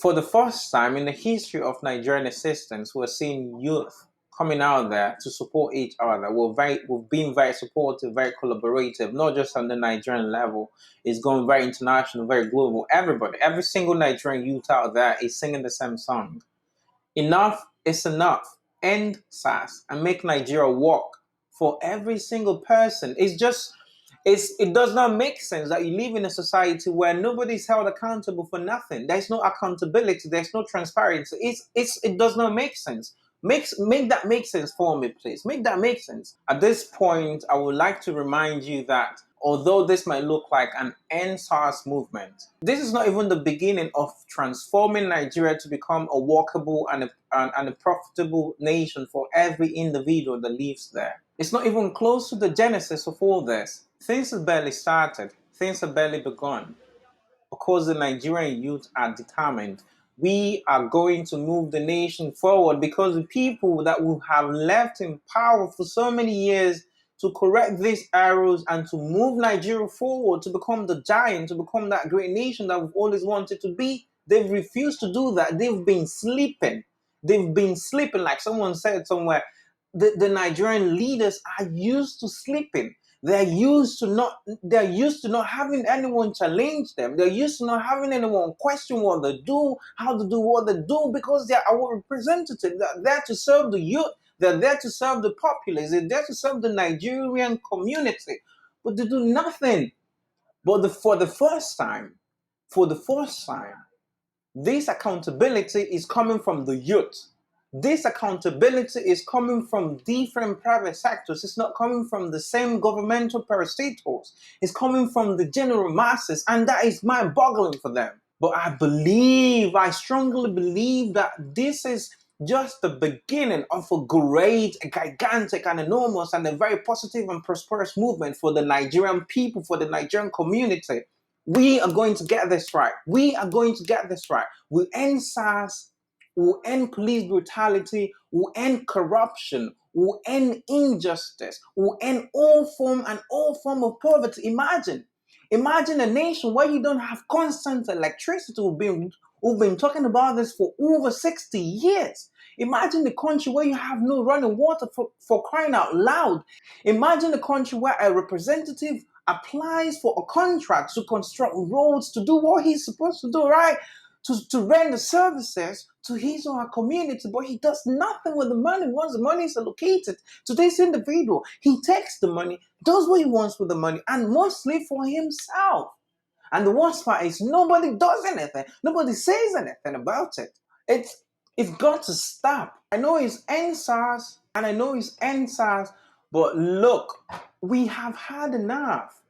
For the first time in the history of Nigerian existence, we're seeing youth coming out there to support each other. We've been very supportive, very collaborative, not just on the Nigerian level. It's going very international, very global. Everybody, every single Nigerian youth out there is singing the same song. Enough is enough. End SARS and make Nigeria work for every single person. It does not make sense that you live in a society where nobody's held accountable for nothing. There's no accountability. There's no transparency. It does not make sense. Make that make sense for me, please. Make that make sense. At this point, I would like to remind you that although this might look like an endsars movement, this is not even the beginning of transforming Nigeria to become a workable and a profitable nation for every individual that lives there. It's not even close to the genesis of all this. Things have barely started. Things have barely begun. Because the Nigerian youth are determined, we are going to move the nation forward because the people that we have left in power for so many years to correct these errors and to move Nigeria forward to become the giant, to become that great nation that we've always wanted to be, they've refused to do that. They've been sleeping. They've been sleeping, like someone said somewhere. The Nigerian leaders are used to sleeping. They're used to not having anyone challenge them. They're used to not having anyone question what they do, how to do what they do, because they are our representatives. They're there to serve the youth. They're there to serve the populace. They're there to serve the Nigerian community. But they do nothing. But for the first time, this accountability is coming from the youth. This accountability is coming from different private sectors. It's not coming from the same governmental parastatals. It's coming from the general masses, and that is mind-boggling for them. But I strongly believe that this is just the beginning of a great, a gigantic, and enormous, and a very positive and prosperous movement for the Nigerian people, for the Nigerian community. We are going to get this right. We are going to get this right. We'll end SARS, we'll end police brutality, we'll end corruption, we'll end injustice, we'll end all form of poverty. Imagine a nation where you don't have constant electricity. We've been talking about this for over 60 years. Imagine the country where you have no running water for crying out loud. Imagine a country where a representative applies for a contract to construct roads, to do what he's supposed to do, right? To render services to his or her community, but he does nothing with the money. Once the money is allocated to this individual, he takes the money, does what he wants with the money, and mostly for himself. And the worst part is nobody does anything. Nobody says anything about it. It's got to stop. I know it's endsars, and I know it's endsars, but look, we have had enough.